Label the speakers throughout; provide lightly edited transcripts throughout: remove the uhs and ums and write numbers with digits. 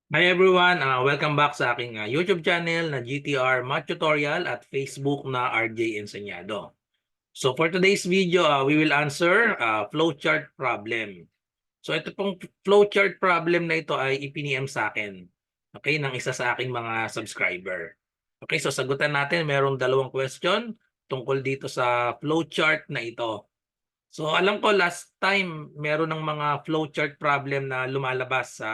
Speaker 1: Hi everyone, welcome back sa aking YouTube channel na GTR Math Tutorial at Facebook na RJ Enseñado. So for today's video, we will answer flowchart problem. So ito pong flowchart problem na ito ay ipiniem sa akin, okay, ng isa sa aking mga subscriber. Okay, so sagutan natin, merong dalawang question tungkol dito sa flowchart na ito. So alam ko last time meron ng mga flowchart problem na lumalabas sa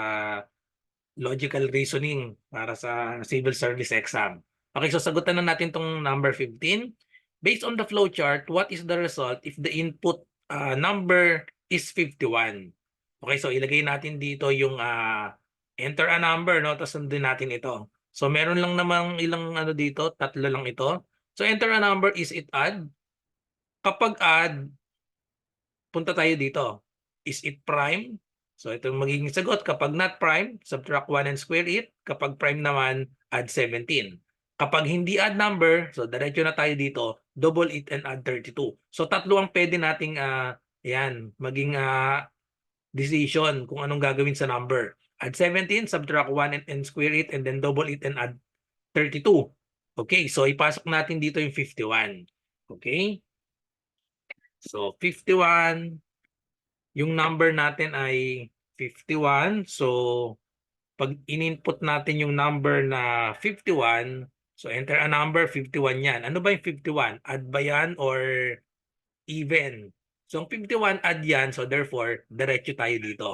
Speaker 1: logical reasoning para sa civil service exam. Okay, so sagutan na natin tong number 15. Based on the flow chart, what is the result if the input number is 51? Okay, so ilagay natin dito yung enter a number, no? Tapos sundin natin ito. So meron lang namang ilang ano dito, tatlo lang ito. So enter a number, is it add? Kapag add, punta tayo dito. Is it prime? So ito yung magiging sagot. Kapag not prime, subtract 1 and square it. Kapag prime naman, add 17. Kapag hindi add number, so diretso na tayo dito, double it and add 32. So tatlo ang pwede nating maging decision kung anong gagawin sa number. Add 17, subtract 1 and square it, and then double it and add 32. Okay, so ipasok natin dito yung 51. Okay? So 51, yung number natin ay 51. So, pag in-input natin yung number na 51, so enter a number, 51 yan. Ano ba yung 51? Add ba yan or even? So, ang 51 add yan. So, therefore, diretso tayo dito.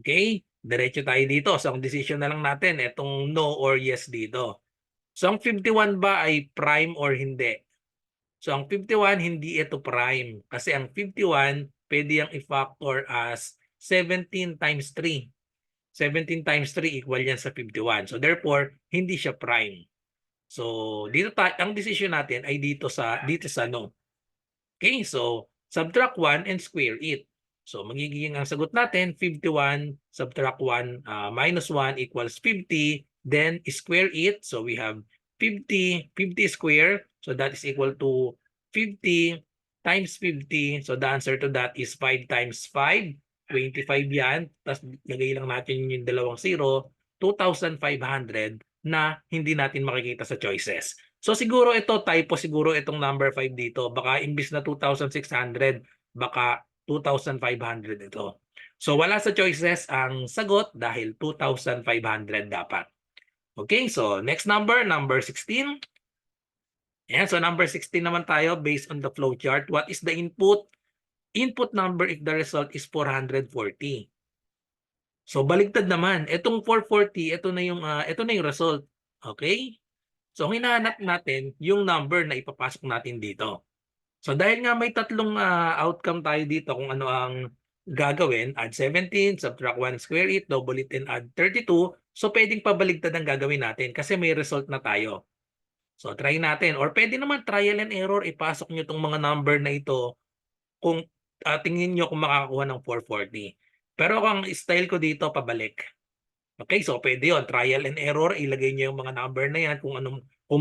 Speaker 1: Okay? Diretso tayo dito. So, ang decision na lang natin, itong no or yes dito. So, ang 51 ba ay prime or hindi? So, ang 51, hindi ito prime. Kasi ang 51, pwede yung i-factor as 17 times 3. 17 times 3 equal yan sa 51. So, therefore, hindi siya prime. So, dito ang decision natin ay dito sa no. Okay, so, subtract 1 and square it. So, magiging ang sagot natin, 51, subtract 1, minus 1 equals 50. Then, square it. So, we have 50 square. So, that is equal to 50 times 50. So, the answer to that is 5 times 5. 25 yan. Tapos, lagay lang natin yung dalawang 0. 2,500 na hindi natin makikita sa choices. So siguro ito, typo siguro itong number 5 dito. Baka imbis na 2,600, baka 2,500 ito. So wala sa choices ang sagot dahil 2,500 dapat. Okay, so next number, number 16. Ayan, so number 16 naman tayo based on the flow chart. What is the input? Input number if the result is 440. So baligtad naman. Itong 440, ito na yung result. Okay? So hinahanap natin yung number na ipapasok natin dito. So dahil nga may tatlong outcome tayo dito kung ano ang gagawin, add 17, subtract 1 square it, double it, and add 32. So pwedeng pabaligtad ang gagawin natin kasi may result na tayo. So try natin. Or pwede naman trial and error, ipasok nyo itong mga number na ito kung tingin nyo kung makakakuha ng 440. Pero ang style ko dito, pabalik. Okay, so pwede yun. Trial and error, ilagay nyo yung mga number na yan kung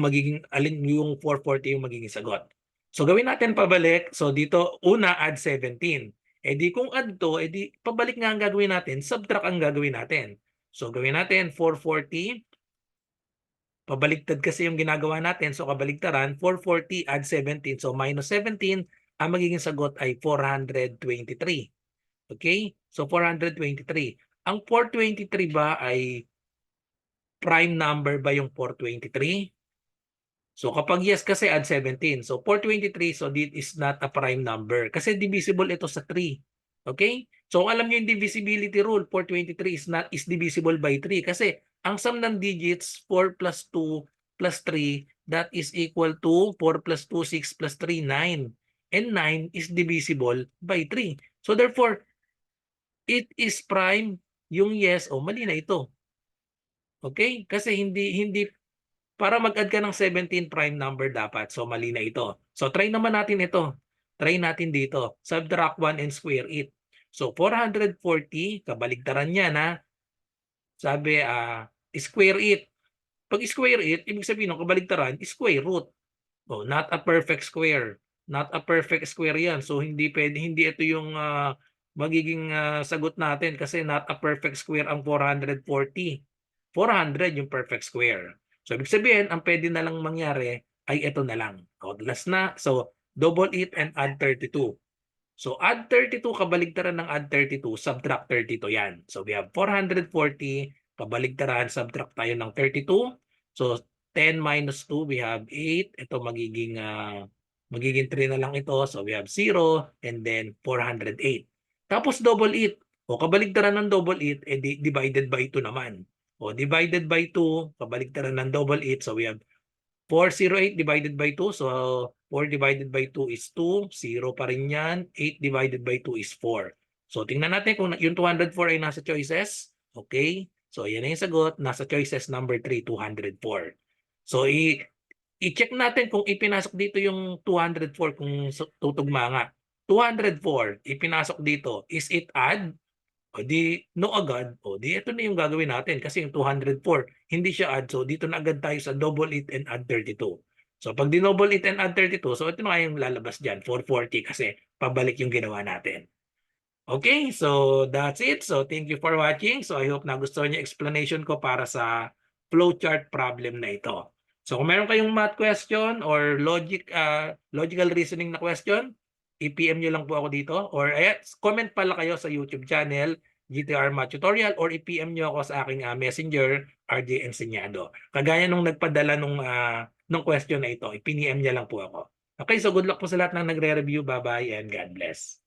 Speaker 1: magiging, alin yung 440 yung magiging sagot. So gawin natin pabalik. So dito, una, add 17. Eh di kung add to, eh di pabalik nga ang gagawin natin, subtract ang gagawin natin. So gawin natin 440. Pabaliktad kasi yung ginagawa natin. So kabaligtaran, 440 add 17. So minus 17, ang magiging sagot ay 423. Okay? So 423. Ang 423 ba ay prime number ba yung 423? So kapag yes kasi add 17. So 423, so this is not a prime number kasi divisible ito sa 3. Okay? So alam niyo yung divisibility rule, 423 is divisible by 3 kasi ang sum ng digits 4 plus 2 plus 3, that is equal to 4 plus 2, 6 plus 3, 9. And 9 is divisible by 3. So therefore, it is prime yung yes o mali na ito. Okay? Kasi hindi para mag-add ka ng 17 prime number dapat. So mali na ito. So try naman natin ito. Try natin dito. Subtract 1 and square it. So 440, kabaligtaran niya na. Sabi, square it. Pag square it, ibig sabihin ng kabaligtaran, square root. Oh, not a perfect square. Not a perfect square yan. So hindi pwede, hindi ito yung magiging sagot natin kasi not a perfect square ang 440. 400 yung perfect square. So ibig sabihin, ang pwede na lang mangyari ay ito na lang. O, last na. So double it and add 32. So add 32, kabaligtaran ng add 32, subtract 32 yan. So we have 440, kabaligtaran, subtract tayo ng 32. So 10 minus 2, we have 8. Ito magiging 3 na lang ito. So we have 0 and then 408. Tapos double it. O kabaligtaran ng double it, divided by 2 naman. O divided by 2, kabaligtaran ng double it. So we have 408 divided by 2. So 4 divided by 2 is 2. 0 pa rin yan. 8 divided by 2 is 4. So tingnan natin kung yung 204 ay nasa choices. Okay. So yan na yung sagot. Nasa choices number 3, 204. So i-check natin kung ipinasok dito yung 204 kung tutugma nga. 204 ipinasok dito. Is it add? O di no agad, o di ito na yung gagawin natin kasi yung 204 hindi siya add, so dito na agad tayo sa double it and add 32. So pag dinouble it and add 32, so ito na yung lalabas dyan, 440 kasi pabalik yung ginawa natin. Okay, so that's it. So thank you for watching. So I hope nagustuhan niyo explanation ko para sa flowchart problem na ito. So kung meron kayong math question or logical reasoning na question, i-PM nyo lang po ako dito or comment pala kayo sa YouTube channel GTR Math Tutorial or i-PM nyo ako sa aking messenger RJ Enseñado. Kagaya nung nagpadala nung question na ito, i-PM niya lang po ako. Okay, so good luck po sa lahat ng nagre-review. Bye-bye and God bless.